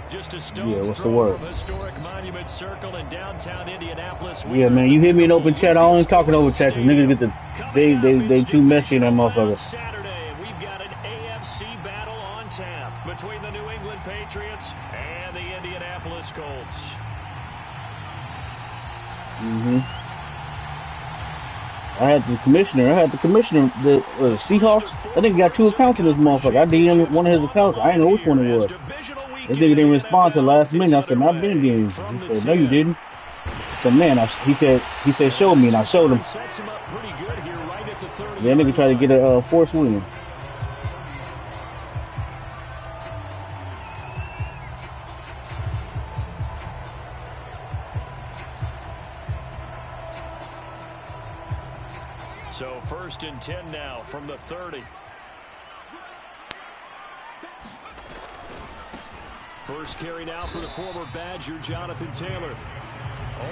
Just a Yeah, stone's what's the throw word? from historic Monument Circle in downtown Indianapolis. Yeah, man, you hear me in open chat. I only talking over chat because niggas get the they too messy in that motherfucker. Saturday, we've got an AFC battle on tap between the New England Patriots and the Indianapolis Colts. I had the commissioner, the Seahawks. I think he got 2 accounts of this motherfucker. I DM'd one of his accounts. I didn't know which one it was. This nigga didn't respond till last minute. I said, man, I've been getting. He said, no, you didn't. I said, man, he said, show me, and I showed him. Yeah, nigga tried to get a force win. So 1st and 10 now from the 30. First carry now for the former Badger, Jonathan Taylor.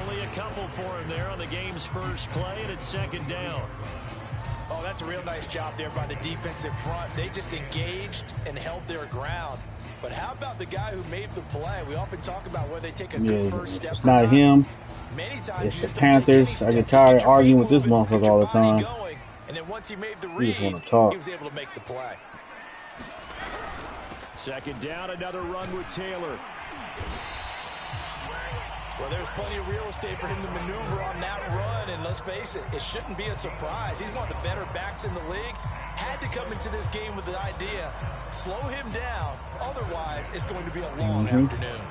Only a couple for him there on the game's first play, and it's 2nd down. Oh, that's a real nice job there by the defensive front. They just engaged and held their ground. But how about the guy who made the play? We often talk about where they take a good first step. It's not him. Many times it's the Panthers. I get tired of arguing with this motherfucker all the time. And then once he made the read, he was able to make the play. 2nd down, another run with Taylor. Well, there's plenty of real estate for him to maneuver on that run, and let's face it, it shouldn't be a surprise. He's one of the better backs in the league. Had to come into this game with the idea, slow him down, otherwise it's going to be a long afternoon.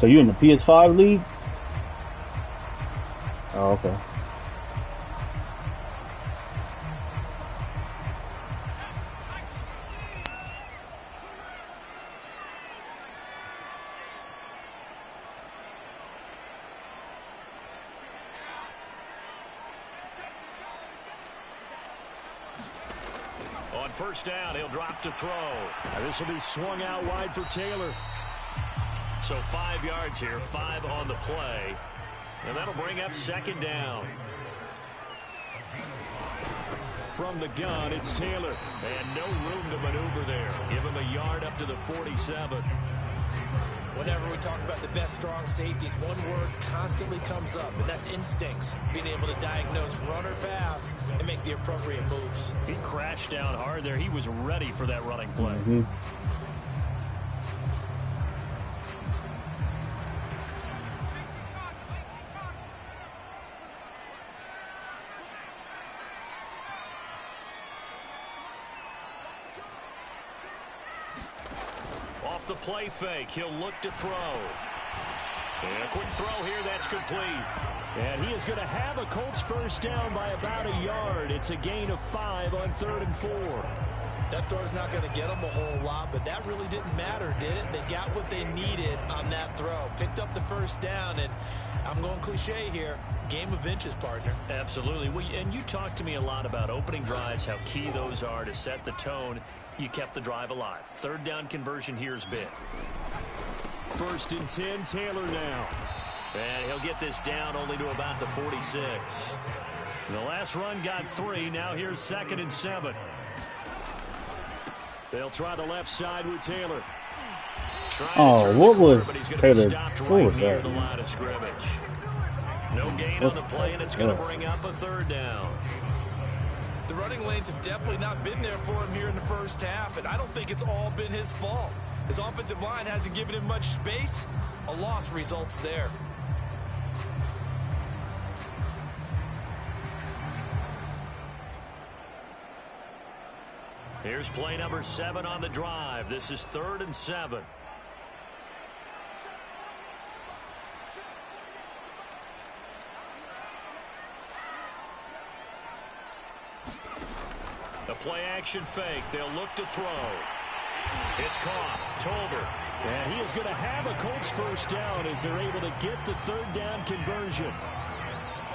So you in the PS5 league? Oh, okay. On 1st down, he'll drop to throw. This will be swung out wide for Taylor. So 5 yards here, 5 on the play. And that'll bring up 2nd down. From the gun, it's Taylor. And no room to maneuver there. Give him a yard up to the 47. Whenever we talk about the best strong safeties, one word constantly comes up, and that's instincts. Being able to diagnose run or pass and make the appropriate moves. He crashed down hard there. He was ready for that running play. Off the play fake, he'll look to throw. And a quick throw here, that's complete. And he is going to have a Colts 1st down by about a yard. It's a gain of 5 on 3rd and 4. That throw's not going to get them a whole lot, but that really didn't matter, did it? They got what they needed on that throw. Picked up the 1st down, and I'm going cliche here. Game of inches, partner. Absolutely. Well, and you talked to me a lot about opening drives, how key those are to set the tone. You kept the drive alive. 3rd down conversion here is big. 1st and 10, Taylor now. And he'll get this down only to about the 46. The last run got 3. Now here's 2nd and 7. They'll try the left side with Taylor. What was Taylor? What was that? The line of scrimmage. No gain on the play, and it's going to bring up a 3rd down. The running lanes have definitely not been there for him here in the 1st half, and I don't think it's all been his fault. His offensive line hasn't given him much space. A loss results there. Here's play number 7 on the drive. This is 3rd and 7. The play action fake. They'll look to throw. It's caught. Tolbert. And he is going to have a Colts 1st down as they're able to get the 3rd down conversion.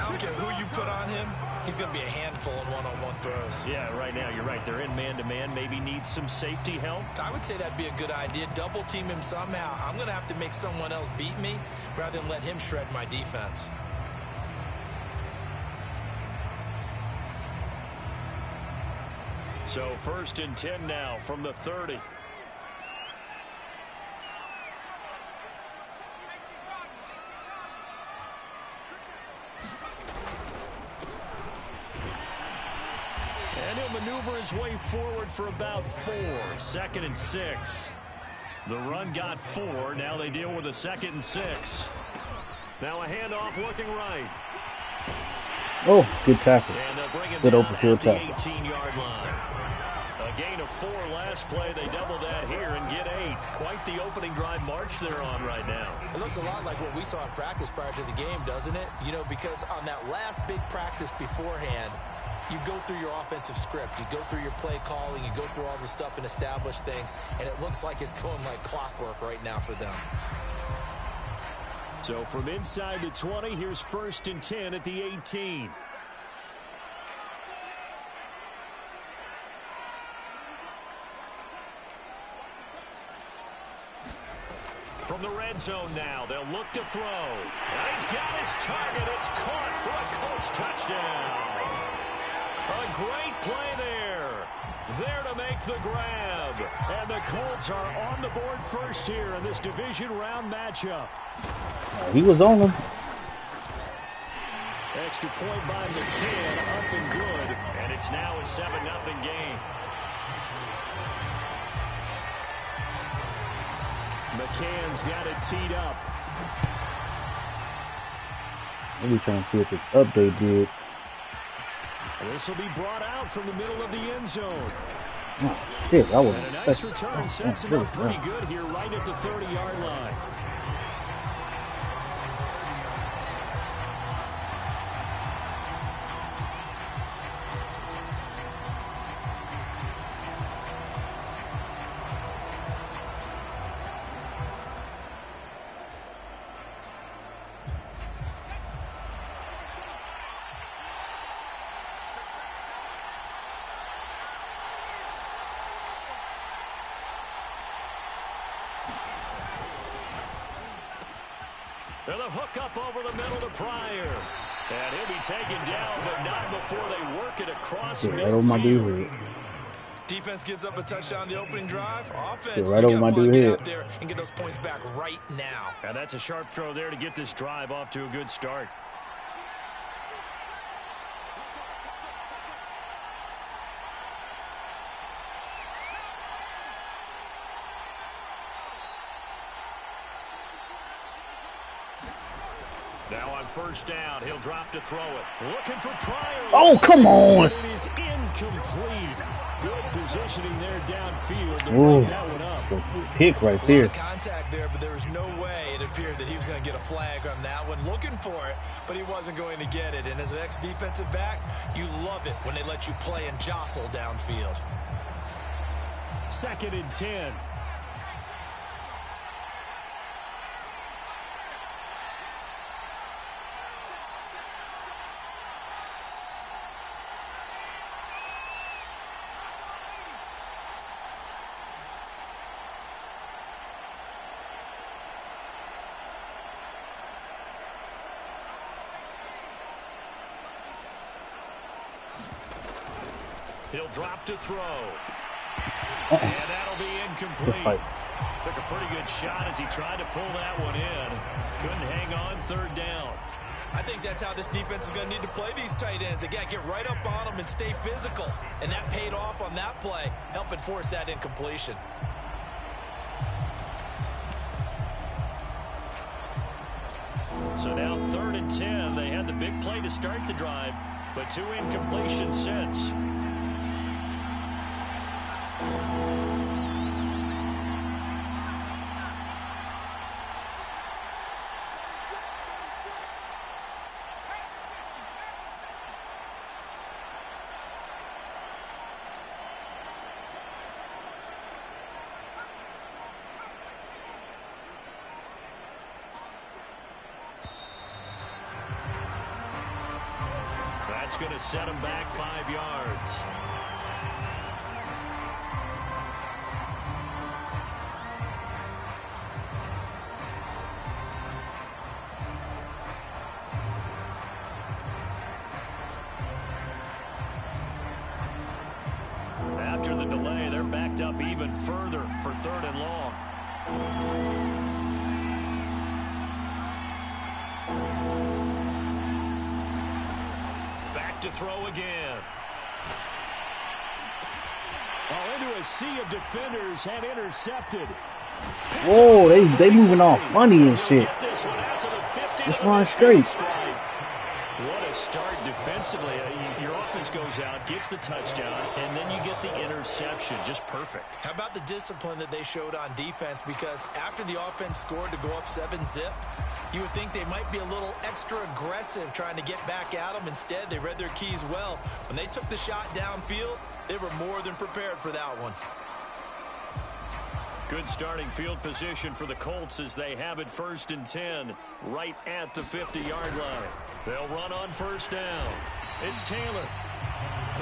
I don't care who you put on him. He's going to be a handful in one-on-one throws. Yeah, right now, you're right. They're in man-to-man. Maybe needs some safety help. I would say that'd be a good idea. Double team him somehow. I'm going to have to make someone else beat me rather than let him shred my defense. So 1st and 10 now from the 30. And he'll maneuver his way forward for about 4. 2nd and 6. The run got 4. Now they deal with a 2nd and 6. Now a handoff looking right. Oh, good tackle. Good open field tackle. 18-yard line. A gain of 4 last play. They double that here and get 8. Quite the opening drive march they're on right now. It looks a lot like what we saw in practice prior to the game, doesn't it? You know, because on that last big practice beforehand, you go through your offensive script. You go through your play calling. You go through all the stuff and establish things. And it looks like it's going like clockwork right now for them. So from inside the 20, here's 1st and 10 at the 18. From the red zone now, they'll look to throw. And he's got his target. It's caught for a Colts touchdown. A great play there. There to make the grab. And the Colts are on the board first here in this division round matchup. He was on them. Extra point by McCann, up and good. And it's now a 7-0 game. McCann's got it teed up. Maybe trying to see if this update did. This will be brought out from the middle of the end zone. Oh, shit, I was. And a nice return sets him up pretty good here right at the 30-yard line. And the hook up over the middle to Pryor. And he'll be taken down, but not before they work it across midfield. Defense gives up a touchdown the opening drive. Offense, right over my dude get head. out there and get those points back right now. And that's a sharp throw there to get this drive off to a good start. Now on 1st down, he'll drop to throw it. Looking for Pryor. Oh, come on. It is incomplete. Good positioning there downfield to Ooh, break that one up. Pick right there. Contact there, but there was no way it appeared that he was going to get a flag on that one. Looking for it, but he wasn't going to get it. And as an ex-defensive back, you love it when they let you play and jostle downfield. 2nd and 10. He'll drop to throw. And that'll be incomplete. Took a pretty good shot as he tried to pull that one in. Couldn't hang on 3rd down. I think that's how this defense is going to need to play these tight ends. Again, get right up on them and stay physical. And that paid off on that play, helping force that incompletion. So now 3rd and 10. They had the big play to start the drive, but 2 incompletions since. That's going to set him back 5 yards. After the delay, they're backed up even further for 3rd and long. Back to throw again. Oh, into a sea of defenders and intercepted. Whoa, they moving off funny and shit. Just run straight. What a start defensively. Your offense goes out, gets the touchdown, and then you get the interception. Just perfect. How about the discipline that they showed on defense? Because after the offense scored to go up 7-zip, you would think they might be a little extra aggressive trying to get back at them. Instead, they read their keys well. When they took the shot downfield, they were more than prepared for that one. Good starting field position for the Colts as they have it 1st and 10 right at the 50-yard line. They'll run on 1st down. It's Taylor.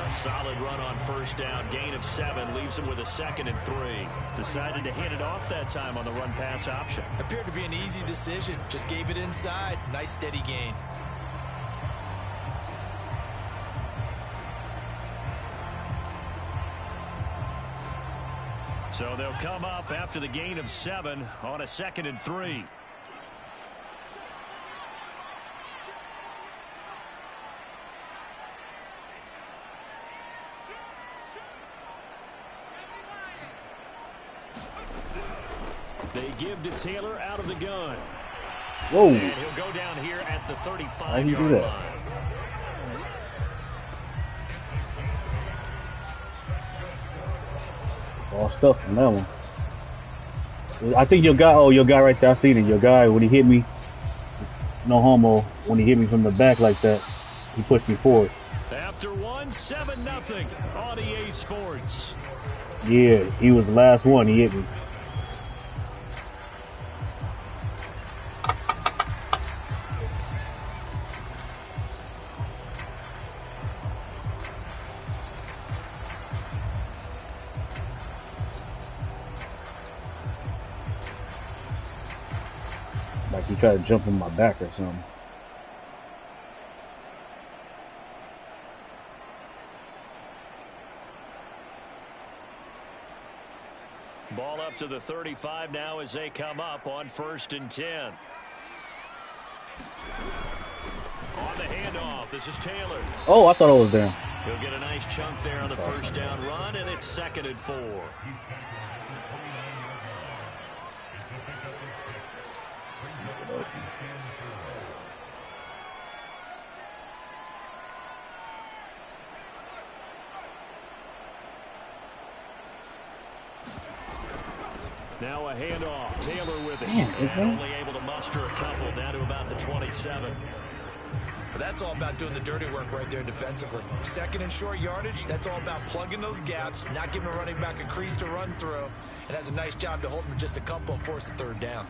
A solid run on 1st down. Gain of 7 leaves him with a 2nd and 3. Decided to hand it off that time on the run-pass option. Appeared to be an easy decision. Just gave it inside. Nice steady gain. So they'll come up after the gain of 7 on a 2nd and 3. They give to Taylor out of the gun. Whoa. And he'll go down here at the 35-yard line. All stuff from that one. I think your guy right there, I seen it. Your guy, when he hit me, no homo, when he hit me from the back like that, he pushed me forward. After 7-0 on EA Sports. Yeah, he was the last one. He hit me. Like he tried to jump on my back or something. Ball up to the 35 now as they come up on 1st and 10. On the handoff, this is Taylor. Oh, I thought I was there. He'll get a nice chunk there on the 1st down run, and it's 2nd and 4. Now a handoff. Taylor with it. And only able to muster a couple down to about the 27. That's all about doing the dirty work right there defensively. 2nd and short yardage, that's all about plugging those gaps, not giving a running back a crease to run through. It has a nice job to hold him just a couple and force the 3rd down.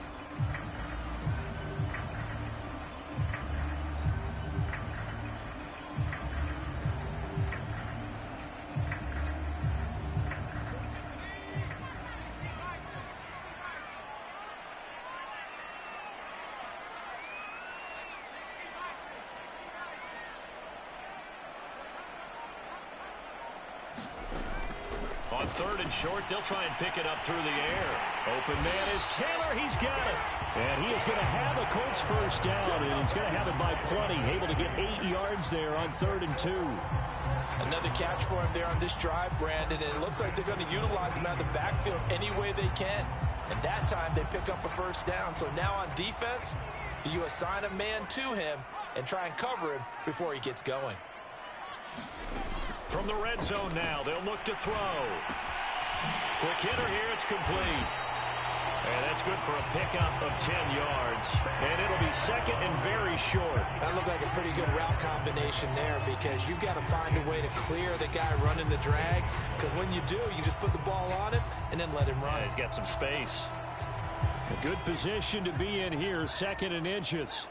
On 3rd and short, they'll try and pick it up through the air. Open man is Taylor. He's got it. And he is going to have a Colts 1st down, and he's going to have it by plenty. Able to get 8 yards there on 3rd and 2. Another catch for him there on this drive, Brandon, and it looks like they're going to utilize him out of the backfield any way they can. And that time, they pick up a 1st down. So now on defense, do you assign a man to him and try and cover him before he gets going? From the red zone now, they'll look to throw. Quick hitter here, it's complete. And that's good for a pickup of 10 yards. And it'll be 2nd and very short. That looked like a pretty good route combination there because you've got to find a way to clear the guy running the drag. Because when you do, you just put the ball on him and then let him run. Yeah, he's got some space. A good position to be in here, 2nd and inches.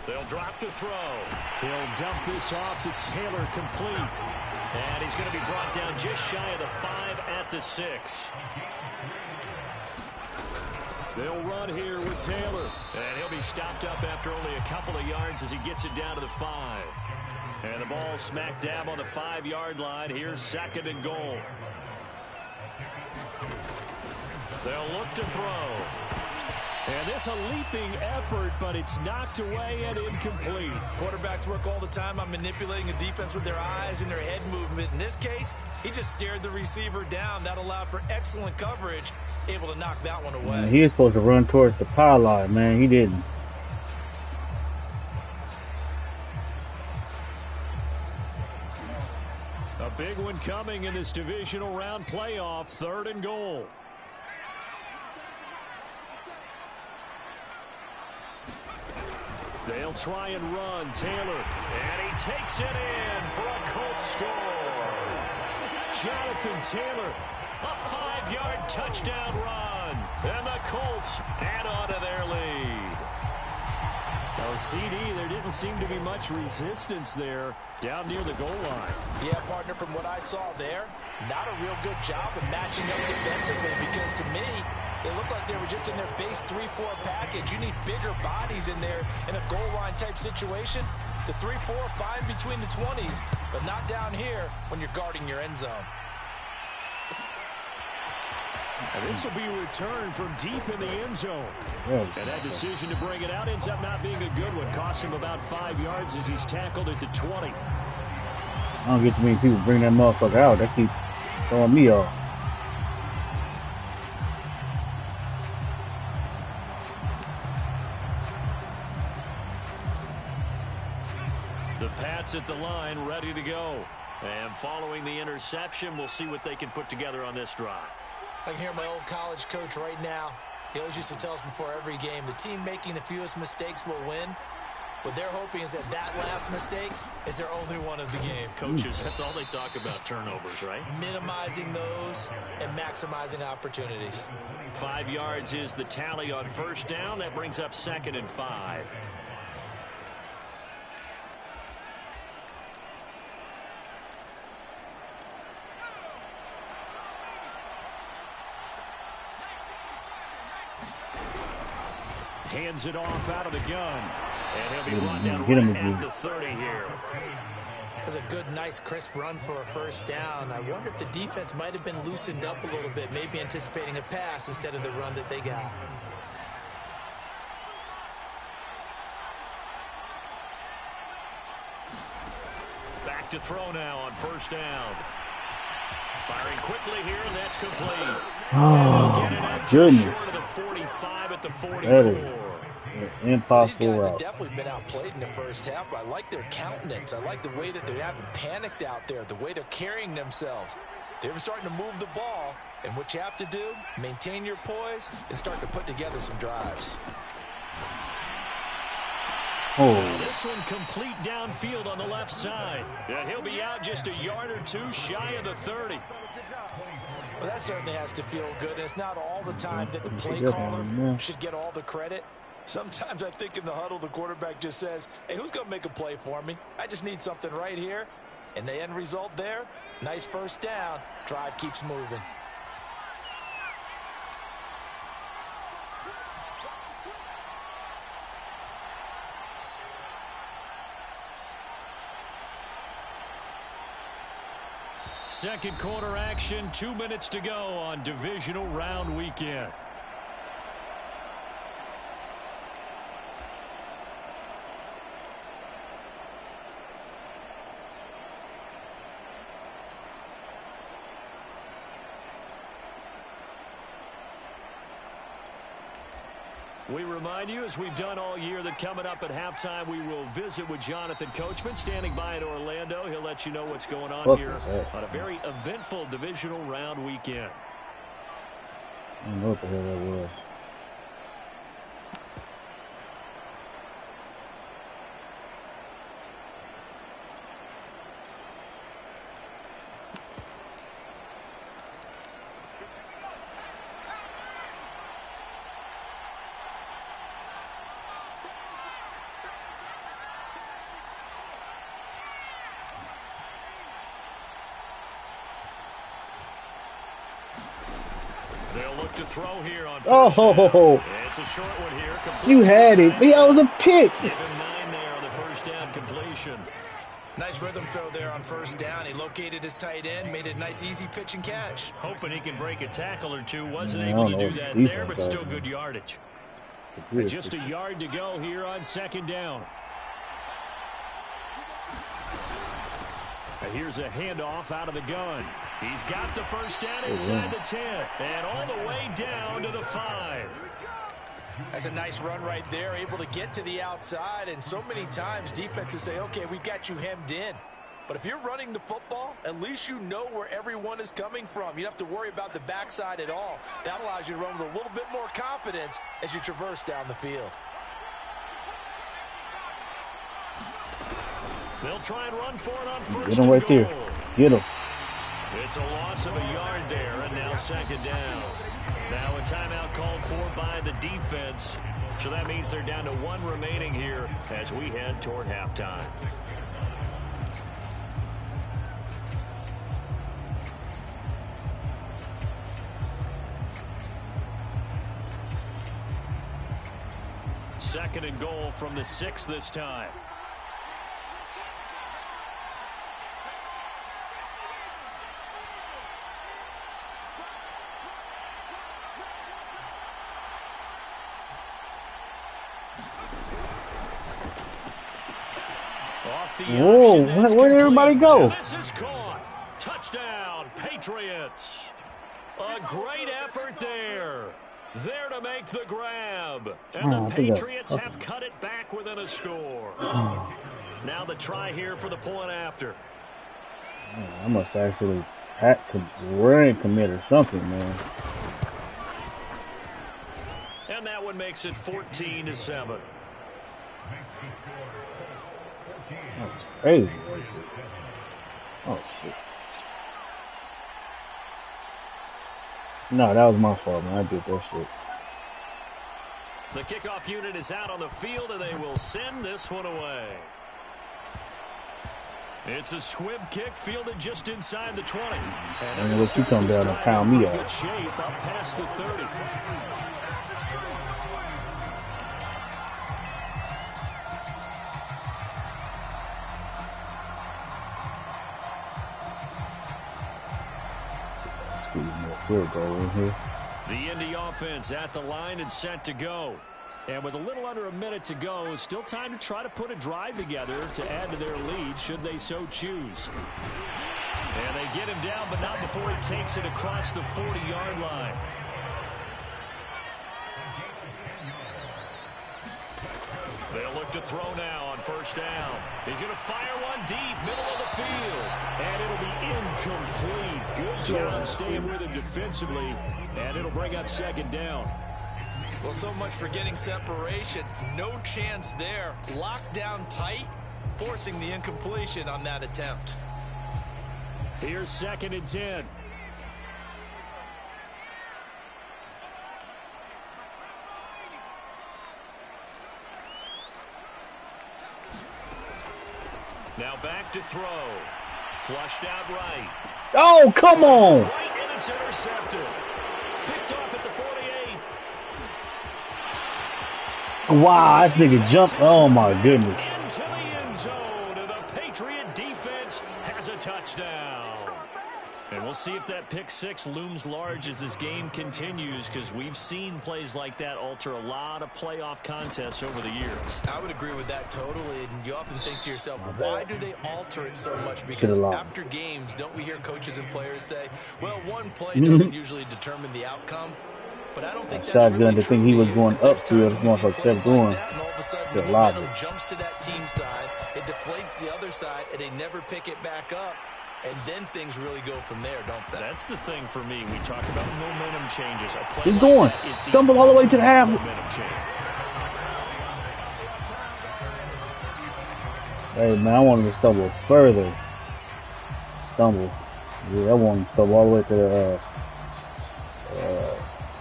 They'll drop to throw. He'll dump this off to Taylor, complete. And he's going to be brought down just shy of the 5 at the 6. They'll run here with Taylor. And he'll be stopped up after only a couple of yards as he gets it down to the 5. And the ball smack dab on the 5-yard line. Here's 2nd and goal. They'll look to throw. And it's a leaping effort, but it's knocked away and incomplete. Quarterbacks work all the time on manipulating a defense with their eyes and their head movement. In this case, he just stared the receiver down. That allowed for excellent coverage, able to knock that one away. Man, he was supposed to run towards the pylon, man. He didn't. A big one coming in this divisional round playoff. 3rd and goal. They'll try and run. Taylor. And he takes it in for a Colts score. Jonathan Taylor. A 5-yard touchdown run. And the Colts add on to their lead. Oh, CD, there didn't seem to be much resistance there down near the goal line. Yeah, partner, from what I saw there, not a real good job of matching up defensively, because to me, it looked like they were just in their base 3-4 package. You need bigger bodies in there in a goal line type situation. The 3-4, fine between the 20s, but not down here when you're guarding your end zone. And this will be a return from deep in the end zone. And that decision to bring it out ends up not being a good one. Cost him about 5 yards as he's tackled at the 20. I don't get too many people bring that motherfucker out. That keeps throwing me off. The Pats at the line, ready to go. And following the interception, we'll see what they can put together on this drive. I can hear my old college coach right now. He always used to tell us before every game, the team making the fewest mistakes will win. What they're hoping is that that last mistake is their only one of the game. Coaches, that's all they talk about, turnovers, right? Minimizing those and maximizing opportunities. 5 yards is the tally on 1st down. That brings up 2nd and 5. Hands it off out of the gun. And he'll be run down right at the 30 here. That's a good, nice, crisp run for a 1st down. I wonder if the defense might have been loosened up a little bit, maybe anticipating a pass instead of the run that they got. Back to throw now on 1st down. Firing quickly here, and that's complete. Oh, goodness. Short of the 45 at the 44. That is impossible. These guys route. have definitely been outplayed in the 1st half. I like their countenance. I like the way that they haven't panicked out there, the way they're carrying themselves. They're starting to move the ball, and what you have to do, maintain your poise and start to put together some drives. Oh. This one complete downfield on the left side. And he'll be out just a yard or two shy of the 30. Well, that certainly has to feel good. It's not all the time that the play caller should get all the credit. Sometimes I think in the huddle, the quarterback just says, hey, who's going to make a play for me? I just need something right here. And the end result there, nice 1st down. Drive keeps moving. Second quarter action, 2 minutes to go on divisional round weekend. We remind you, as we've done all year, that coming up at halftime, we will visit with Jonathan Coachman, standing by in Orlando. He'll let you know what's going on here on a very eventful divisional round weekend. I don't know what the hell that was. They'll look to throw here on first down. It's a short one here. You had it. That was a pick. Give him 9 there on the first down completion. Nice rhythm throw there on first down. He located his tight end, made it a nice, easy pitch and catch. Hoping he can break a tackle or two. Wasn't able to do that there, but still good yardage. Just a yard to go here on second down. Here's a handoff out of the gun. He's got the first down inside the 10 and all the way down to the 5. That's a nice run right there, able to get to the outside, and so many times defenses say, okay, we've got you hemmed in. But if you're running the football, at least you know where everyone is coming from. You don't have to worry about the backside at all. That allows you to run with a little bit more confidence as you traverse down the field. They'll try and run for it on first. Get him right there. Get him. It's a loss of a yard there, and now second down. Now a timeout called for by the defense. So that means they're down to 1 remaining here as we head toward halftime. Second and goal from the 6 this time. Whoa, where did everybody go? This is caught. Touchdown, Patriots. A great effort there. There to make the grab. And the Patriots have cut it back within a score. Now the try here for the point after. I must actually rain commit or something, man. And that one makes it 14-7. Crazy. Oh, shit. No, that was my fault, man. I did that shit. The kickoff unit is out on the field, and they will send this one away. It's a squib kick fielded just inside the 20. And let you come down and pound me out. Good shape up past the 30. Field goal in here. The Indy offense at the line and set to go. And with a little under a minute to go, still time to try to put a drive together to add to their lead should they so choose. And they get him down, but not before he takes it across the 40-yard line. They'll look to throw now on first down. He's going to fire one deep, middle of the field. And it'll be incomplete. Good job staying with it defensively. And it'll bring up second down. Well, so much for getting separation. No chance there. Locked down tight, forcing the incompletion on that attempt. Here's second and 10. Now back to throw. Flushed out right. Oh, come on. Right, and it's intercepted. Picked off at the 48. Wow, this nigga jumped. Oh, my goodness. Into the end zone, and the Patriot defense has a touchdown. And we'll see if that pick six looms large as this game continues, because we've seen plays like that alter a lot of playoff contests over the years. I would agree with that totally, and you often think to yourself, why do they alter it so much? Because after games, don't we hear coaches and players say, well, one play doesn't usually determine the outcome? But I don't think that's shotgun really to think he was going upfield. This motherfucker kept going. And all of a sudden, the momentum jumps to that team side. It deflates the other side, and they never pick it back up. And then things really go from there, don't they? That's the thing for me. We talk about momentum changes. A play He's like going. That is the Stumble all the way to the half. Momentum change. Hey, man, I wanted to stumble further. Stumble. Yeah, I wanted to stumble all the way to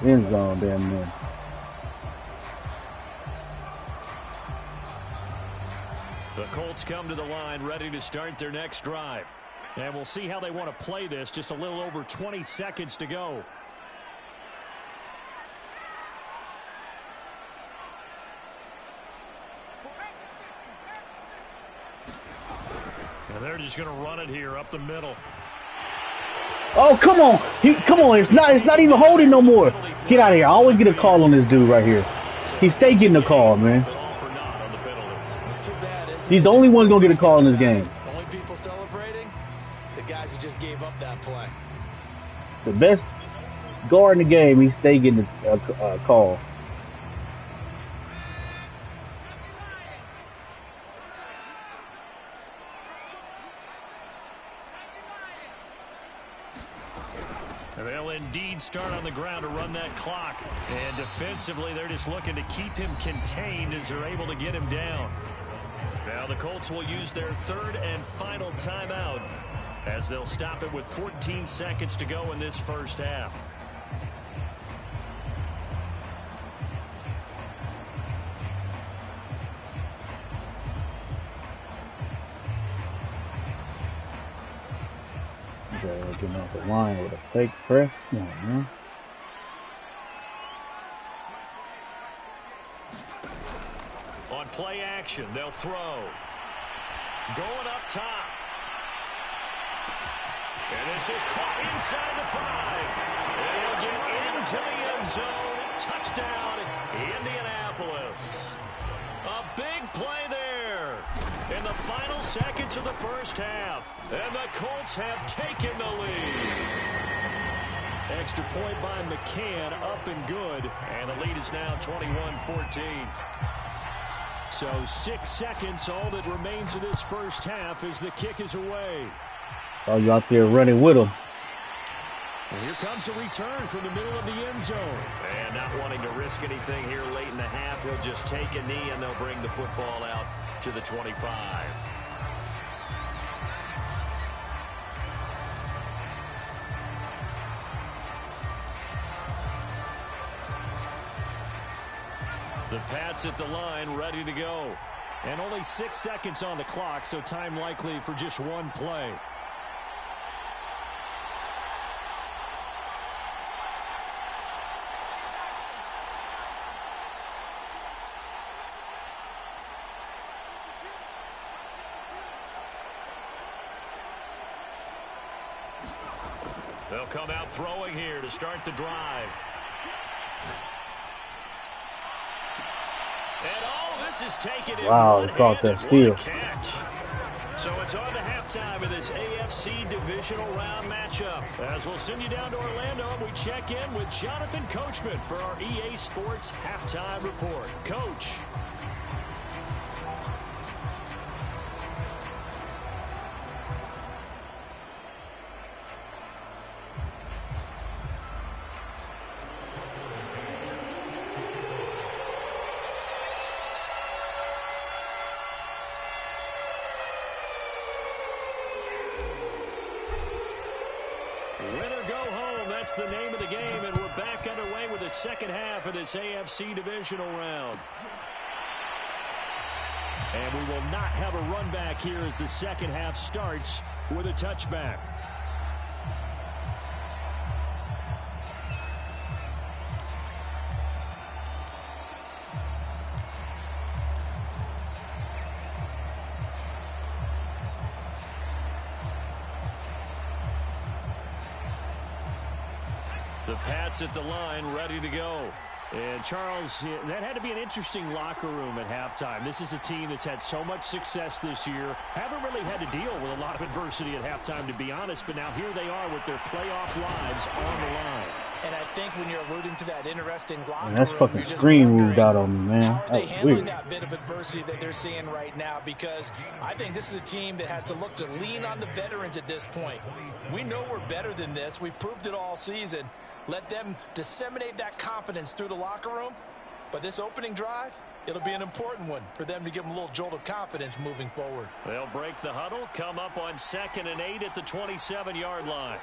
the end zone damn near. The Colts come to the line ready to start their next drive. And we'll see how they want to play this. Just a little over 20 seconds to go. they're just going to run it here up the middle. Oh, come on. Come on. It's not even holding no more. Get out of here. I always get a call on this dude right here. He's stay getting a call, man. He's the only one going to get a call in this game. Only people celebrating, the guys who just gave up that play. The best guard in the game, he's stay getting a call. They'll indeed start on the ground to run that clock. And defensively, they're just looking to keep him contained as they're able to get him down. Now the Colts will use their third and final timeout as they'll stop it with 14 seconds to go in this first half. Getting off the line with a fake press. Come on, man. On play action, they'll throw. Going up top. And this is caught inside the 5. They'll get into the end zone. Touchdown, Indianapolis. A big play there in the final seconds of the first half. And the Colts have taken the lead. Extra point by McCann, up and good. And the lead is now 21-14. So 6 seconds, all that remains of this first half as the kick is away. Oh, you out there running with him. And here comes a return from the middle of the end zone. And not wanting to risk anything here late in the half, he'll just take a knee and they'll bring the football out to the 25. The Pats at the line, ready to go. And only 6 seconds on the clock, so time likely for just one play. They'll come out throwing here to start the drive. And all this is taken in wow, caught that steal. Catch. So it's on to halftime of this AFC divisional round matchup. As we'll send you down to Orlando, we check in with Jonathan Coachman for our EA Sports halftime report. Coach. That's the name of the game, and we're back underway with the second half of this AFC divisional round. And we will not have a run back here as the second half starts with a touchback. The Pats at the line, ready to go. And, Charles, that had to be an interesting locker room at halftime. This is a team that's had so much success this year. Haven't really had to deal with a lot of adversity at halftime, to be honest. But now here they are with their playoff lives on the line. And I think when you're alluding to that interesting locker room, that's fucking screen moved out on me, man. How are they handling that bit of adversity that they're seeing right now? Because I think this is a team that has to look to lean on the veterans at this point. We know we're better than this. We've proved it all season. Let them disseminate that confidence through the locker room. But this opening drive, it'll be an important one for them to give them a little jolt of confidence moving forward. They'll break the huddle, come up on 2nd and 8 at the 27-yard line.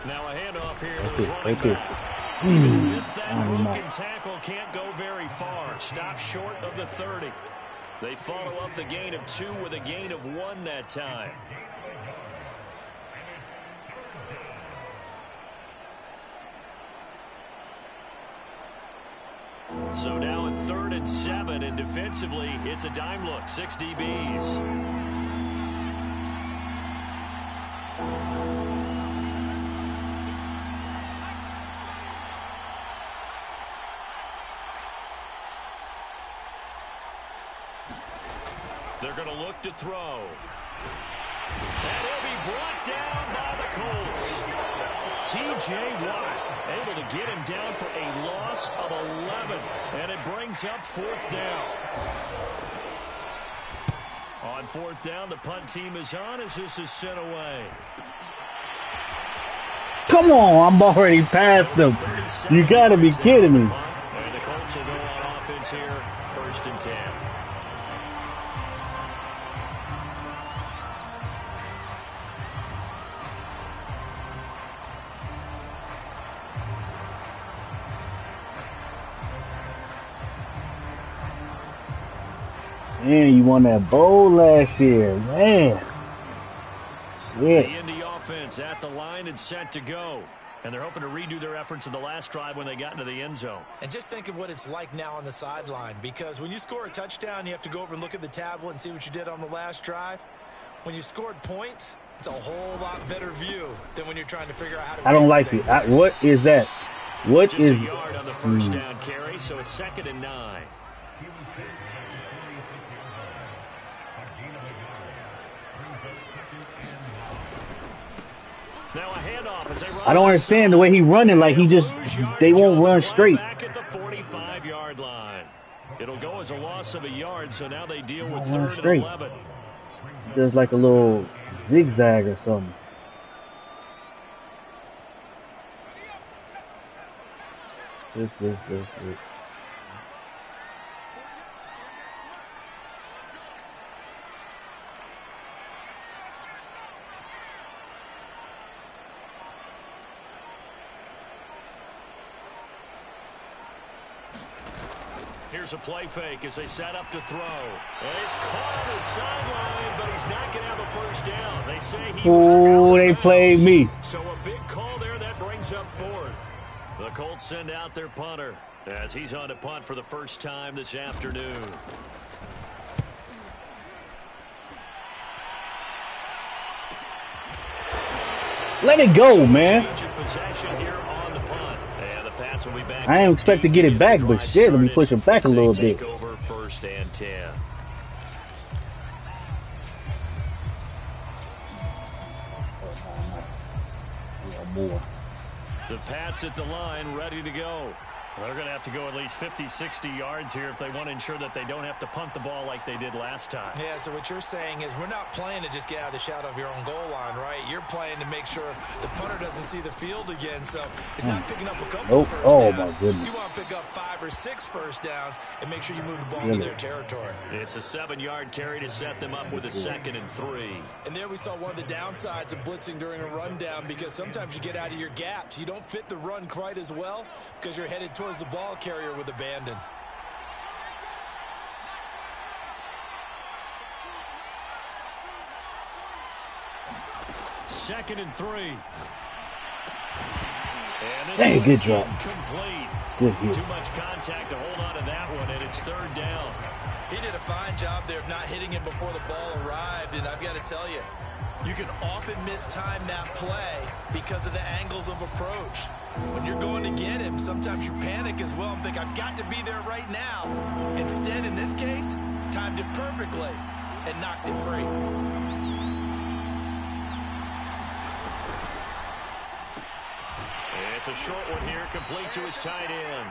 Now a handoff here to his running back. With that broken tackle, can't go very far. Stop short of the 30. They follow up the gain of 2 with a gain of 1 that time. So now in 3rd and 7, and defensively, it's a dime look, 6 DBs. They're going to look to throw. And he'll be brought down by the Colts. T.J. Watt able to get him down for a loss of 11. And it brings up 4th down. On 4th down, the punt team is on as this is sent away. Come on, I'm already past them. You got to be kidding me. And the Colts will go on offense here, 1st and 10. Man, you won that bowl last year, man. Shit. The Indy offense at the line and set to go. And they're hoping to redo their efforts in the last drive when they got into the end zone. And just think of what it's like now on the sideline, because when you score a touchdown, you have to go over and look at the tablet and see what you did on the last drive. When you scored points, it's a whole lot better view than when you're trying to figure out how to. I don't like it. What is that? What Just is? a yard on the 1st down carry, so it's 2nd and 9. Now a handoff as they run. I don't understand the way he running. Like they won't run straight. Back at the 45-yard line. It'll go as a loss of a yard, so now they deal with 3rd and 11. There's like a little zigzag or something. This. Here's a play fake as they set up to throw. And he's caught on the sideline, but he's not going to have a 1st down. They say he was out of They bounds. played me. So a big call there that brings up 4th. The Colts send out their punter as he's on to punt for the first time this afternoon. Let it go, man. Possession here on the punt. And the Pats will be back. I didn't expect to get it back, but shit, let me push it back a little bit. Take over 1st and 10. More. The Pats at the line, ready to go. They're going to have to go at least 50, 60 yards here if they want to ensure that they don't have to punt the ball like they did last time. Yeah, so what you're saying is we're not playing to just get out of the shadow of your own goal line, right? You're playing to make sure the punter doesn't see the field again, so it's not picking up a couple of 1st downs. My goodness. You want to pick up 5 or 6 1st downs and make sure you move the ball into their territory. It's a 7-yard carry to set them up with a 2nd and 3. And there we saw one of the downsides of blitzing during a rundown, because sometimes you get out of your gaps. You don't fit the run quite as well because you're headed towards the ball carrier with abandon. Second and 3. Hey, good drop. Complete. Good hit. Too much contact to hold on to that one, and it's 3rd down. He did a fine job there of not hitting him before the ball arrived, and I've got to tell you, you can often mistime that play because of the angles of approach. When you're going to get him, sometimes you panic as well and think, I've got to be there right now. Instead, in this case, timed it perfectly and knocked it free. It's a short one here, complete to his tight end.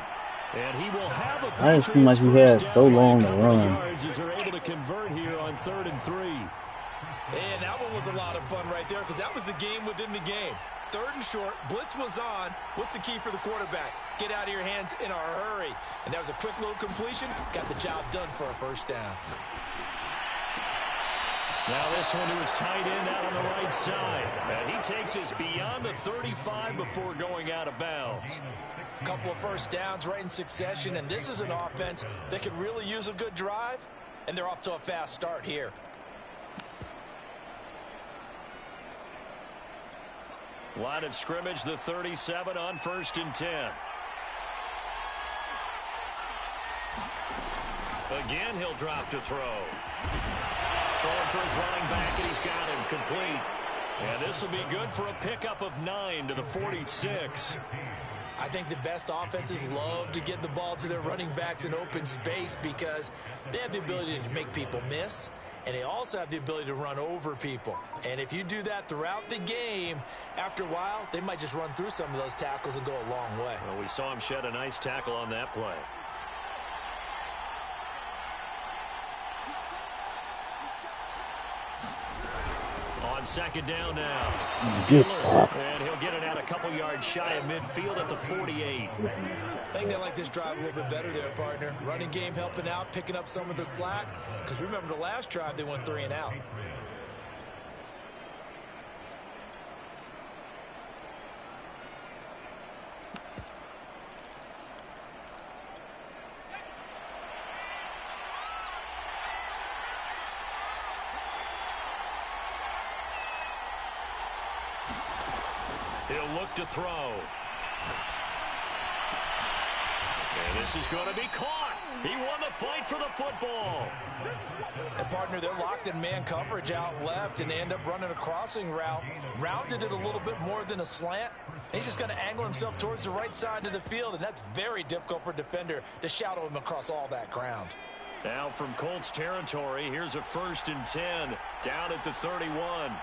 And he will have a I just seem like he had so long to run. As they're able to convert here on 3rd and 3. And that one was a lot of fun right there, because that was the game within the game. 3rd and short, blitz was on. What's the key for the quarterback? Get out of your hands in a hurry. And that was a quick little completion. Got the job done for a 1st down. Now this one to his tight end out on the right side. And he takes us beyond the 35 before going out of bounds. A couple of 1st downs right in succession, and this is an offense that could really use a good drive, and they're off to a fast start here. Line of scrimmage, the 37 on 1st and 10. Again, he'll drop to throw. Throwing for his running back, and he's got him complete. And this will be good for a pickup of 9 to the 46. I think the best offenses love to get the ball to their running backs in open space because they have the ability to make people miss, and they also have the ability to run over people. And if you do that throughout the game, after a while, they might just run through some of those tackles and go a long way. Well, we saw him shed a nice tackle on that play. On second down now. And he'll get it out a couple yards shy of midfield at the 48. I think they like this drive a little bit better there, partner. Running game helping out, picking up some of the slack. Because remember the last drive, they went 3 and out. He'll look to throw. And this is going to be caught. He won the fight for the football. And partner, they're locked in man coverage out left, and they end up running a crossing route. Rounded it a little bit more than a slant. He's just going to angle himself towards the right side of the field, and that's very difficult for a defender to shadow him across all that ground. Now from Colts territory, here's a 1st and 10 down at the 31.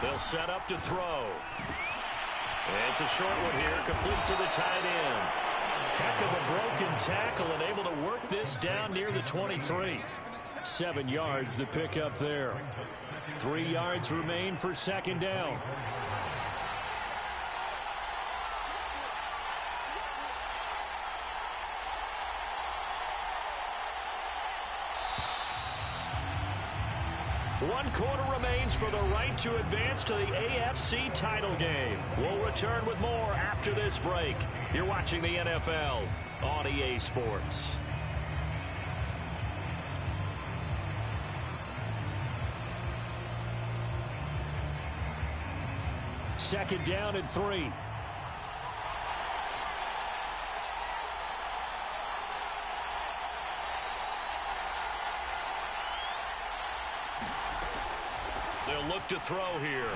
They'll set up to throw. It's a short one here, complete to the tight end. Heck of a broken tackle and able to work this down near the 23. 7 yards the pickup there. 3 yards remain for second down. One quarter remains for the right to advance to the AFC title game. We'll return with more after this break. You're watching the NFL on EA Sports. Second down and 3. They'll look to throw here.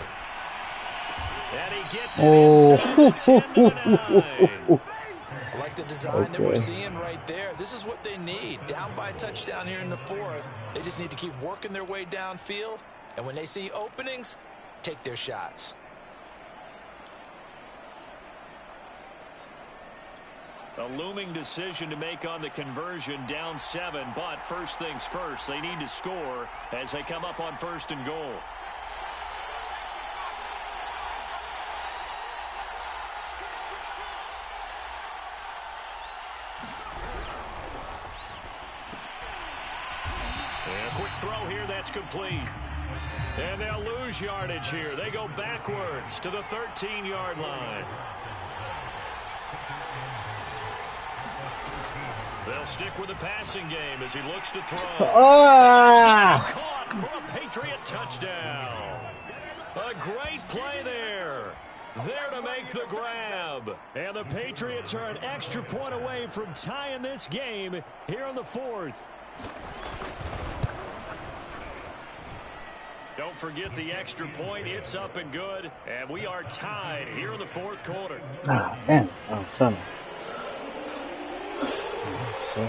And he gets it inside the 10 to the 9. I like the design that we're seeing right there. This is what they need. Down by a touchdown here in the 4th. They just need to keep working their way downfield. And when they see openings, take their shots. A looming decision to make on the conversion, down 7. But first things first, they need to score as they come up on 1st and goal. And a quick throw here, that's complete. And they'll lose yardage here. They go backwards to the 13-yard line. They'll stick with the passing game as he looks to throw. Caught for a Patriot touchdown. A great play there. There to make the grab. And the Patriots are an extra point away from tying this game here in the 4th. Don't forget the extra point. It's up and good. And we are tied here in the 4th quarter. Man. Oh, son. A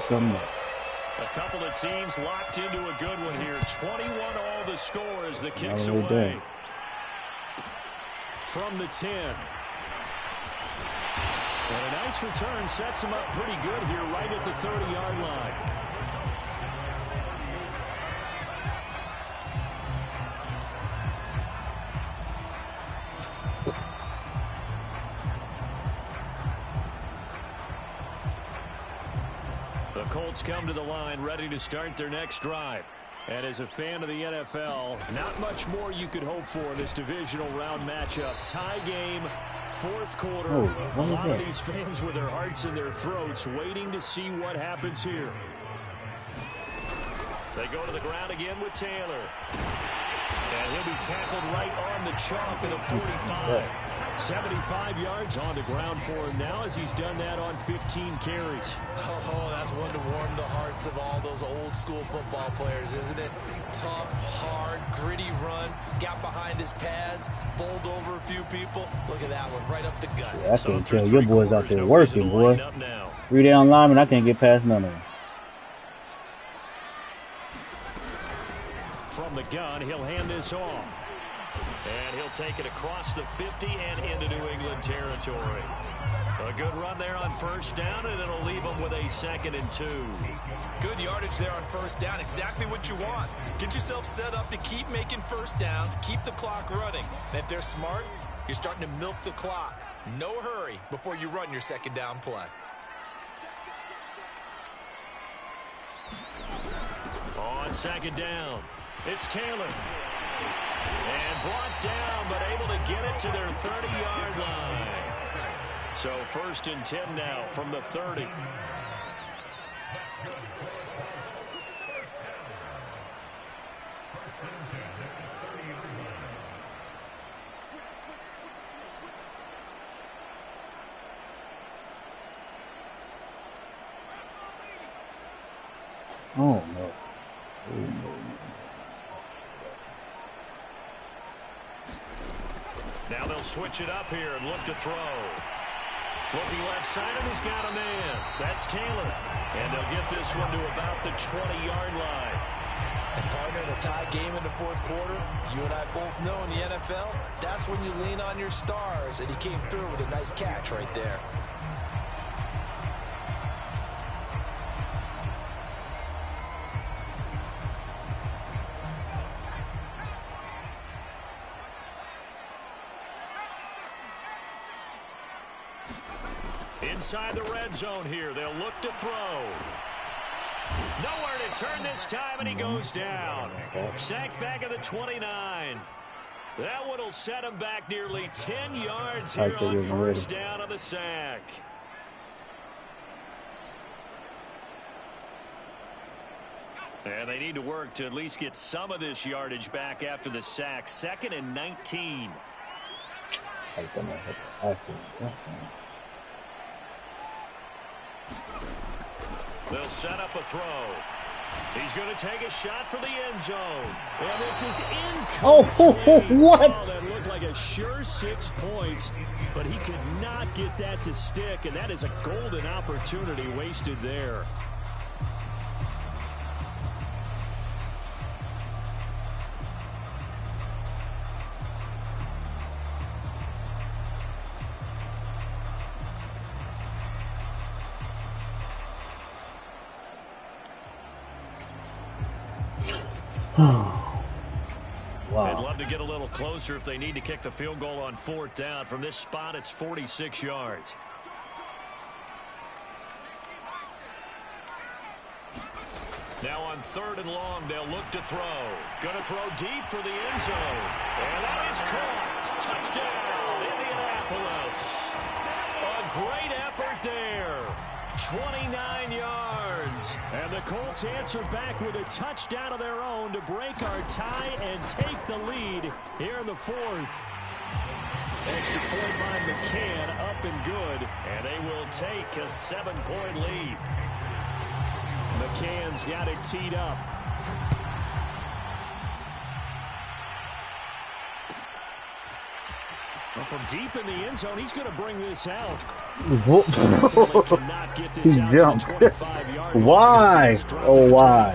couple of teams locked into a good one here. 21 all the score as the kicks away. From the 10. And a nice return sets him up pretty good here right at the 30-yard line. The Colts come to the line ready to start their next drive. And as a fan of the NFL, not much more you could hope for in this divisional round matchup. Tie game, 4th quarter. A lot of these fans with their hearts in their throats waiting to see what happens here. They go to the ground again with Taylor. And he'll be tackled right on the chalk of the 45. 75 yards on the ground for him now as he's done that on 15 carries. Oh, that's one to warm the hearts of all those old school football players, isn't it? Tough, hard, gritty run, got behind his pads, bowled over a few people. Look at that one, right up the gut. Yeah, I can't tell your boys out there working, boy. 3 down linemen, I can't get past none of them. From the gun, he'll hand this off. And he'll take it across the 50 and into New England territory. A good run there on first down, and it'll leave them with a 2nd and 2. Good yardage there on first down. Exactly what you want. Get yourself set up to keep making first downs, keep the clock running. And if they're smart, you're starting to milk the clock. No hurry before you run your 2nd down play. On 2nd down, it's Taylor. And brought down, but able to get it to their 30-yard line. So 1st and 10 now from the 30. Oh, no. Oh, no. Now they'll switch it up here and look to throw. Looking left side, and he's got a man. That's Taylor. And they'll get this one to about the 20-yard line. And partner, in a tie game in the 4th quarter, you and I both know in the NFL, that's when you lean on your stars. And he came through with a nice catch right there. Inside the red zone here, they'll look to throw. Nowhere to turn this time, and he goes down. Sacked back at the 29. That one will set him back nearly 10 yards here on first down of the sack. And they need to work to at least get some of this yardage back after the sack. 2nd and 19. They'll set up a throw. He's going to take a shot for the end zone. And this is incomplete. Oh, what? Oh, that looked like a sure 6 points, but he could not get that to stick, and that is a golden opportunity wasted there. Wow. They'd love to get a little closer if they need to kick the field goal on 4th down. From this spot, it's 46 yards. Now on 3rd and long, they'll look to throw. Going to throw deep for the end zone. And that is caught. Touchdown, Indianapolis. A great effort there. 29 yards. And the Colts answer back with a touchdown of their own to break our tie and take the lead here in the 4th. Extra point by McCann, up and good. And they will take a 7-point lead. McCann's got it teed up. Well, from deep in the end zone, he's going to bring this out. He jumped. Why? Oh, why?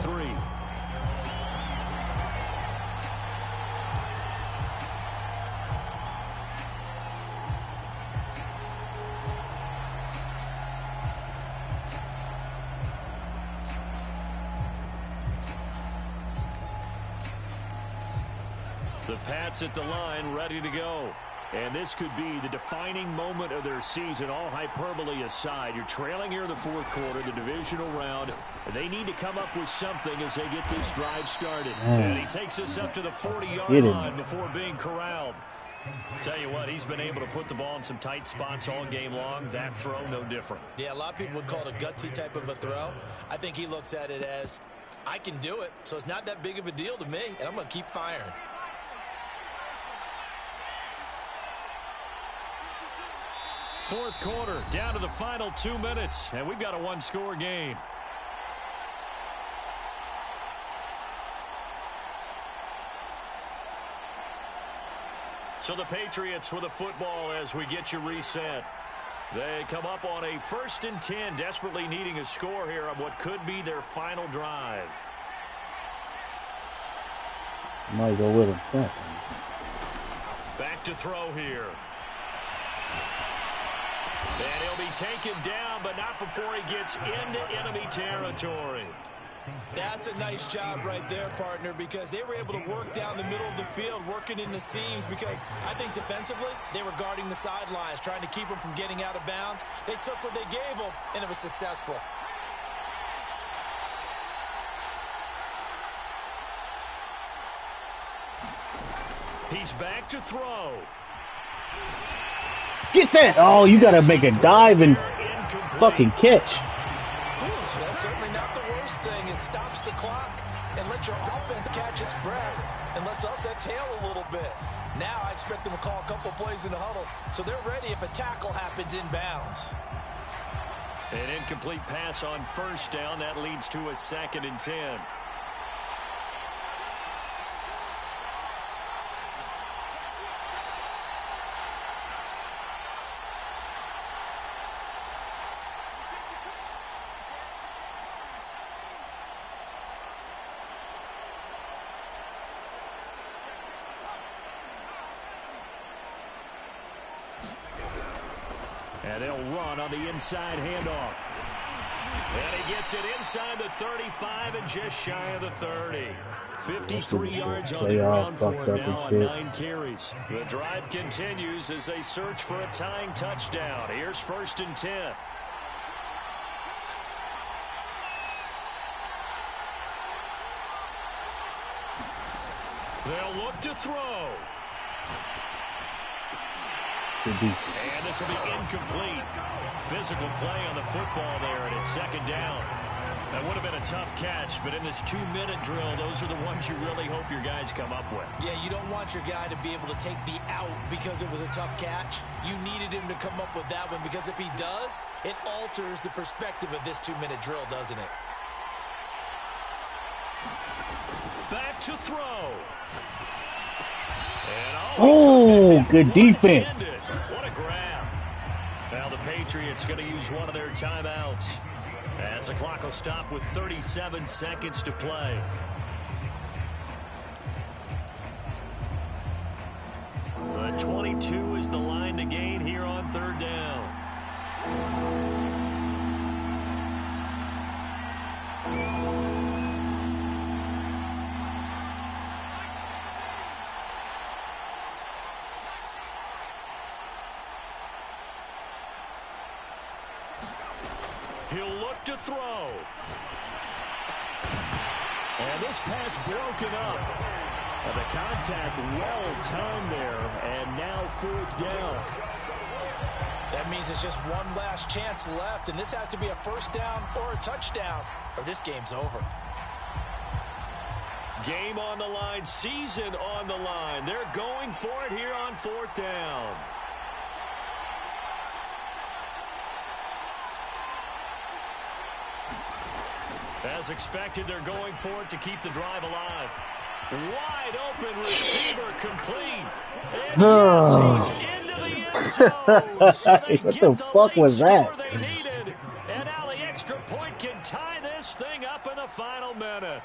The Pats at the line, ready to go. And this could be the defining moment of their season, all hyperbole aside. You're trailing here in the 4th quarter, the divisional round. They need to come up with something as they get this drive started. And he takes us up to the 40-yard line before being corralled. Tell you what, he's been able to put the ball in some tight spots all game long. That throw, no different. Yeah, a lot of people would call it a gutsy type of a throw. I think he looks at it as, I can do it, so it's not that big of a deal to me, and I'm going to keep firing. fourth quarter, down to the final 2 minutes, and we've got a one-score game. So the Patriots with the football as we get you reset. They come up on a 1st and 10, desperately needing a score here on what could be their final drive. Might go with him. Back to throw here. And he'll be taken down, but not before he gets into enemy territory. That's a nice job right there, partner, because they were able to work down the middle of the field, working in the seams, because I think defensively they were guarding the sidelines, trying to keep them from getting out of bounds. They took what they gave them, and it was successful. He's back to throw. Get that! Oh, you gotta make a dive and fucking catch. That's certainly not the worst thing. It stops the clock and lets your offense catch its breath and lets us exhale a little bit. Now I expect them to call a couple plays in the huddle so they're ready if a tackle happens inbounds. An incomplete pass on 1st down. That leads to a 2nd and 10. And they'll run on the inside handoff. And he gets it inside the 35 and just shy of the 30. 53 yards on the ground for him now on 9 carries. The drive continues as they search for a tying touchdown. Here's 1st and 10. They'll look to throw. And this will be incomplete. Physical play on the football there, and it's 2nd down. That would have been a tough catch, but in this 2-minute drill, those are the ones you really hope your guys come up with. Yeah, you don't want your guy to be able to take the out because it was a tough catch. You needed him to come up with that one, because if he does, it alters the perspective of this 2-minute drill, doesn't it? Back to throw. Oh, good defense. What a grab. Now the Patriots going to use one of their timeouts as the clock will stop with 37 seconds to play. The 22 is the line to gain here on 3rd down. He'll look to throw. And this pass broken up. And the contact well timed there. And now 4th down. That means it's just one last chance left. And this has to be a 1st down or a touchdown, or this game's over. Game on the line. Season on the line. They're going for it here on 4th down. As expected, they're going for it to keep the drive alive. Wide open receiver complete. And yes, he's into the end zone. So they what get the fuck was that? they needed. And now the extra point can tie this thing up in the final minute.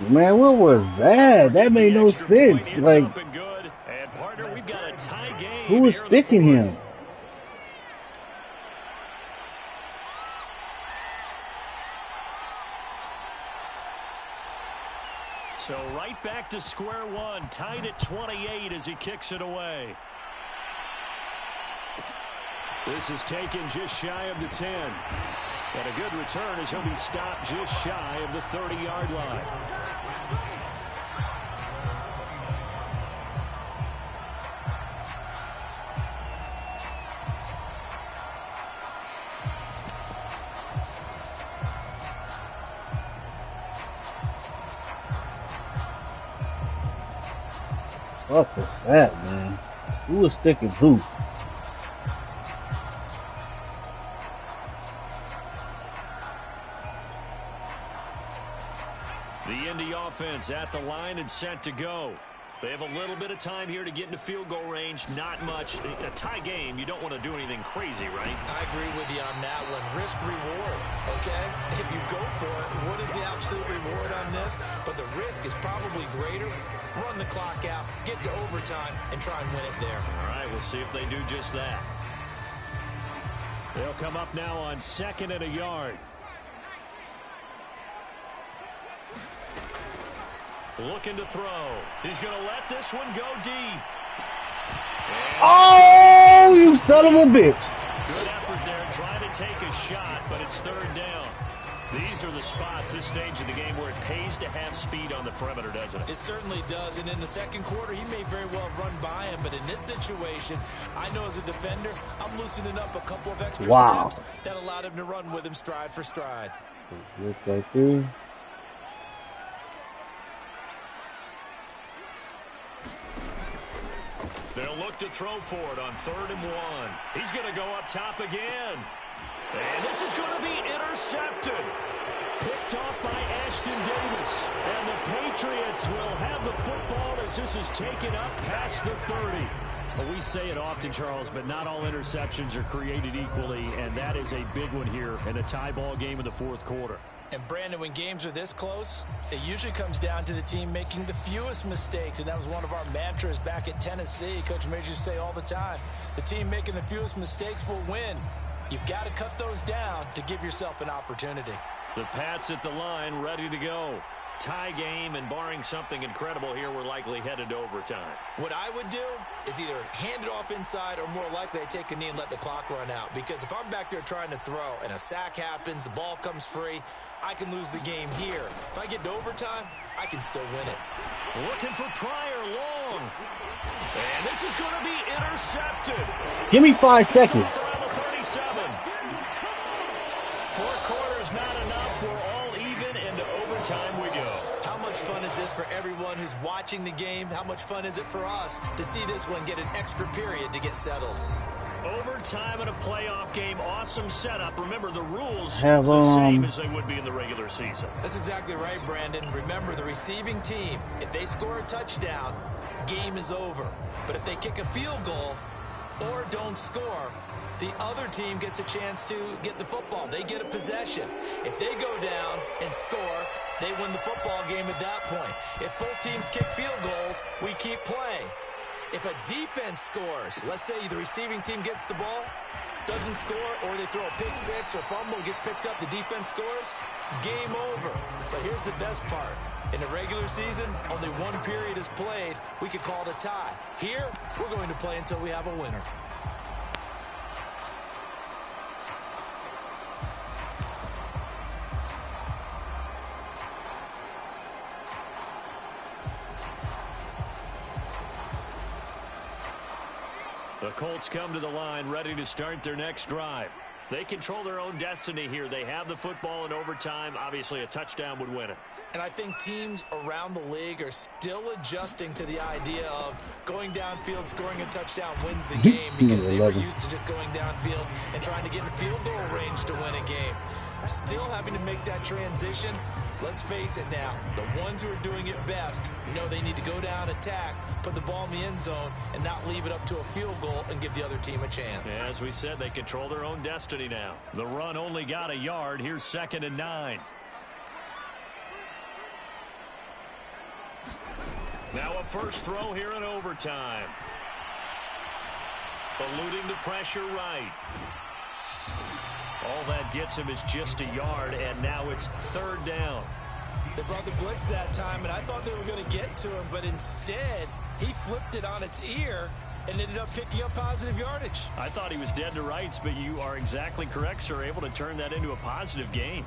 Man, what was that? That made no sense. Like, and partner, we've got a tie game. Who was sticking him? So right back to square one, tied at 28 as he kicks it away. This is taken just shy of the 10. And a good return as he'll be stopped just shy of the 30-yard line. What was that, man? Who is sticking who? The Indy offense at the line and set to go. They have a little bit of time here to get into field goal range. Not much. A tie game, you don't want to do anything crazy, right? I agree with you on that one. Risk reward, okay? If you go for it, what is the absolute reward on this? But the risk is probably greater. Run the clock out, get to overtime, and try and win it there. All right, we'll see if they do just that. They'll come up now on 2nd and a yard. Looking to throw. He's going to let this one go deep. Oh, you son of a bitch. Good effort there, trying to take a shot, but it's 3rd down. These are the spots, this stage of the game, where it pays to have speed on the perimeter, doesn't it? It certainly does, and in the second quarter, he may very well run by him, but in this situation, I know as a defender, I'm loosening up a couple of extra steps that allowed him to run with him stride for stride. Look right there. They'll look to throw for it on 3rd and 1. He's going to go up top again. And this is going to be intercepted. Picked off by Ashton Davis. And the Patriots will have the football as this is taken up past the 30. Well, we say it often, Charles, but not all interceptions are created equally, and that is a big one here in a tie ball game in the 4th quarter. And, Brandon, when games are this close, it usually comes down to the team making the fewest mistakes, and that was one of our mantras back at Tennessee. Coach Majors say all the time, the team making the fewest mistakes will win. You've got to cut those down to give yourself an opportunity. The Pats at the line, ready to go. Tie game, and barring something incredible here, we're likely headed to overtime. What I would do is either hand it off inside or more likely I take a knee and let the clock run out. Because if I'm back there trying to throw and a sack happens, the ball comes free, I can lose the game here. If I get to overtime, I can still win it. Looking for Pryor long. And this is going to be intercepted. Give me 5 seconds. Around the 37. 4 quarters not enough. We're all even, and to overtime we go. How much fun is this for everyone who's watching the game? How much fun is it for us to see this one get an extra period to get settled? Overtime in a playoff game, awesome setup. Remember, the rules are the same as they would be in the regular season. That's exactly right, Brandon. Remember, the receiving team, if they score a touchdown, game is over. But if they kick a field goal or don't score, the other team gets a chance to get the football. They get a possession. If they go down and score, they win the football game at that point. If both teams kick field goals, we keep playing. If a defense scores, let's say the receiving team gets the ball, doesn't score, or they throw a pick six or fumble, gets picked up, the defense scores, game over. But here's the best part. In the regular season, only one period is played. We could call it a tie. Here, we're going to play until we have a winner. The Colts come to the line ready to start their next drive. They control their own destiny here. They have the football in overtime. Obviously, a touchdown would win it. And I think teams around the league are still adjusting to the idea of going downfield, scoring a touchdown wins the game because they were used to just going downfield and trying to get in field goal range to win a game. Still having to make that transition. Let's face it now, the ones who are doing it best know they need to go down, attack, put the ball in the end zone, and not leave it up to a field goal and give the other team a chance. As we said, they control their own destiny now. The run only got a yard. Here's 2nd and 9. Now a first throw here in overtime. Eluding the pressure right. All that gets him is just a yard, and now it's 3rd down. They brought the blitz that time, and I thought they were going to get to him, but instead, he flipped it on its ear and ended up picking up positive yardage. I thought he was dead to rights, but you are exactly correct, sir, able to turn that into a positive gain.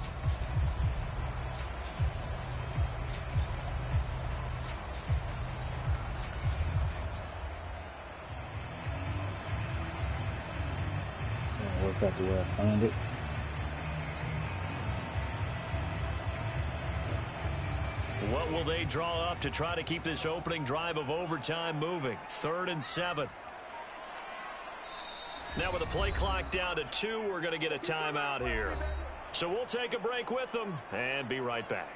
Work out the way I planned it. What will they draw up to try to keep this opening drive of overtime moving? 3rd and 7. Now with the play clock down to 2, we're going to get a timeout here. So we'll take a break with them and be right back.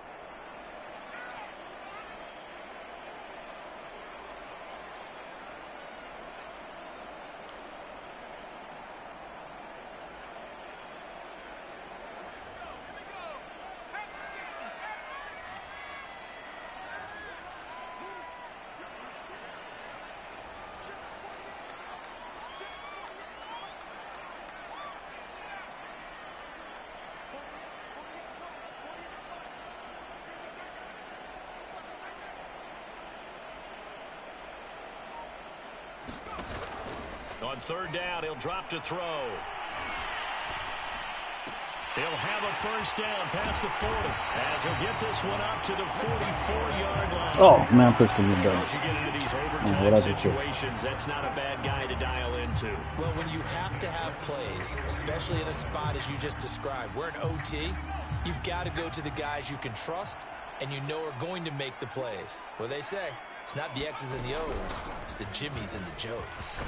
On third down, he'll drop to throw. He'll have a first down past the 40 as he'll get this one up to the 44-yard line. Oh, man, Preston, you're done. As you get into these overtime situations, that's not a bad guy to dial into. Well, when you have to have plays, especially in a spot as you just described, we're in OT, you've got to go to the guys you can trust and you know are going to make the plays. Well, they say, it's not the X's and the O's, it's the Jimmys and the Joes.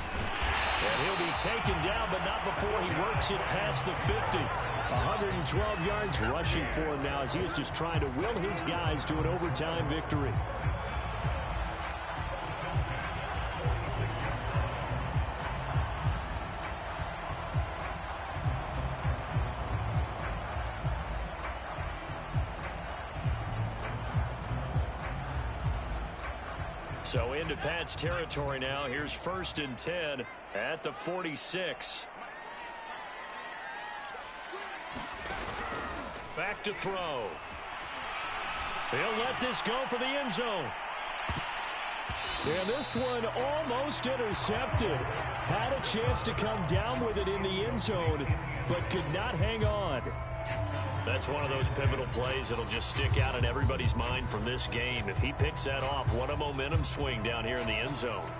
And he'll be taken down, but not before he works it past the 50. 112 yards rushing for him now as he is just trying to will his guys to an overtime victory. So into Pat's territory now. Here's 1st and 10 at the 46. Back to throw. He'll let this go for the end zone. And this one almost intercepted. Had a chance to come down with it in the end zone, but could not hang on. That's one of those pivotal plays that'll just stick out in everybody's mind from this game. If he picks that off, what a momentum swing down here in the end zone.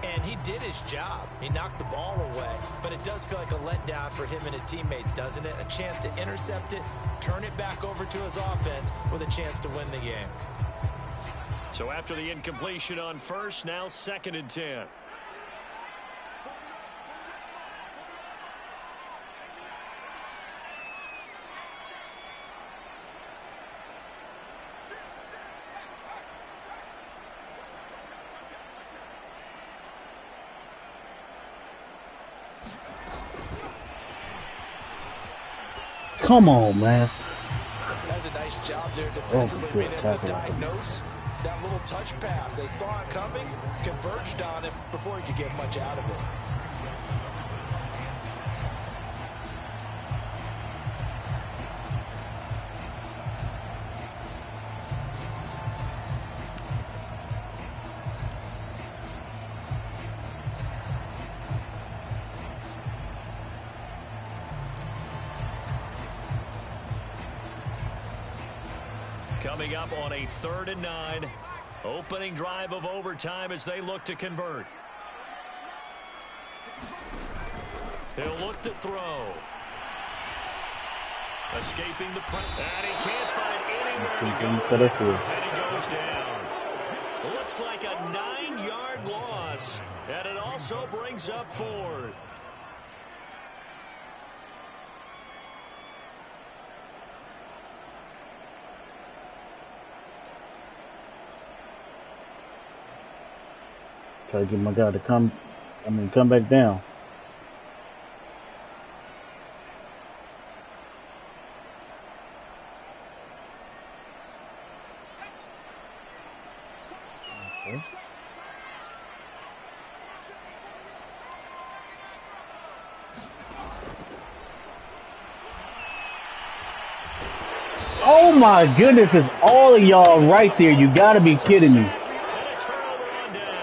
And he did his job. He knocked the ball away. But it does feel like a letdown for him and his teammates, doesn't it? A chance to intercept it, turn it back over to his offense with a chance to win the game. So after the incompletion on first, now 2nd and 10. Come on, man. That's a nice job there defensively, being able to diagnose that little touch pass. They saw it coming, converged on it before he could get much out of it. Coming up on a 3rd and 9. Opening drive of overtime as they look to convert. He'll look to throw. Escaping the press. And he can't find anywhere to go. And he goes down. Looks like a 9-yard loss. And it also brings up 4th. Try to get my guy to come back down. Okay. Oh my goodness, it's all of y'all right there. You gotta be kidding me.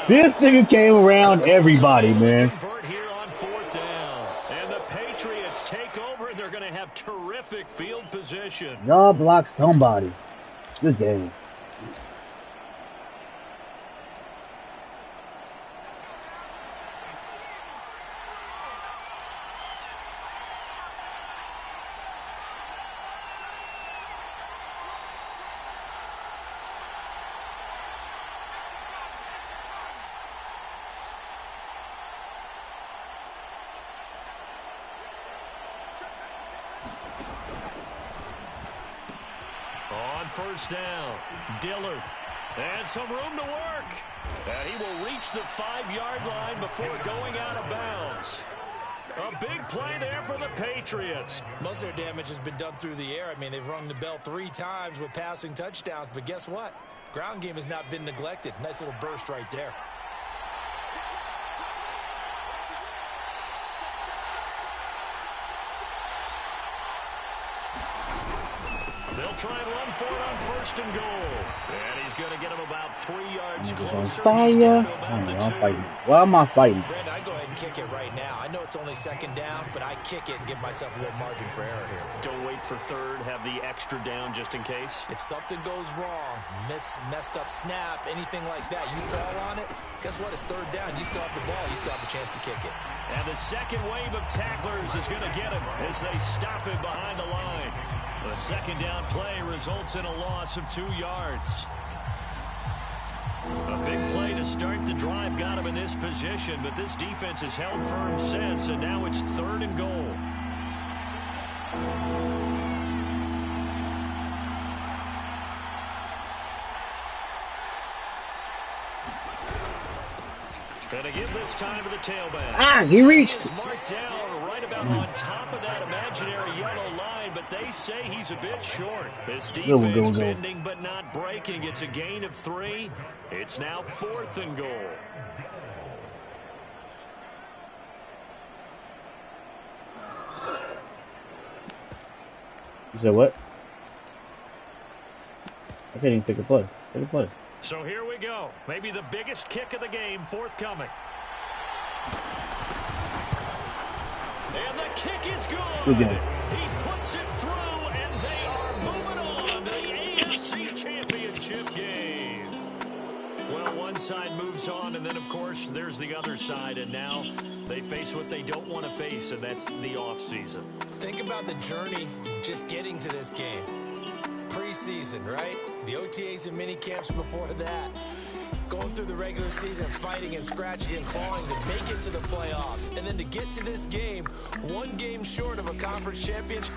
This nigga came around everybody, man. Convert here on 4th down. And the Patriots take over, and they're going to have terrific field position. Y'all block somebody. Good game. first down. Dillard. And some room to work. And he will reach the 5-yard line before going out of bounds. A big play there for the Patriots. Most of their damage has been done through the air. I mean, they've rung the bell 3 times with passing touchdowns. But guess what? Ground game has not been neglected. Nice little burst right there. They'll try and run for it on first and goal. And he's going to get him about 3 yards closer. Why am I fighting? Brandon, I go ahead and kick it right now. I know it's only second down, but I kick it and give myself a little margin for error here. Don't wait for third. Have the extra down just in case. If something goes wrong, messed up snap, anything like that, you fall on it, guess what? It's third down. You still have the ball. You still have a chance to kick it. And the second wave of tacklers is going to get him as they stop him behind the line. The second down play results in a loss of 2 yards. A big play to start the drive got him in this position, but this defense has held firm since, and now it's third and goal. And to give this time to the tailback. He reached. He's marked down right about on top of that imaginary yellow line, but they say he's a bit short. This defense bending but not breaking. It's a gain of 3. It's now 4th and goal. You said what? I can't even pick a play. Pick a play. So here we go. Maybe the biggest kick of the game forthcoming. And the kick is good. He puts it through, and they are moving on to the AFC Championship game. Well, one side moves on, and then, of course, there's the other side, and now they face what they don't want to face, and that's the offseason. Think about the journey just getting to this game. Preseason, right? The OTAs and mini camps before that. Going through the regular season, fighting and scratching and clawing to make it to the playoffs. And then to get to this game, 1 game short of a conference championship.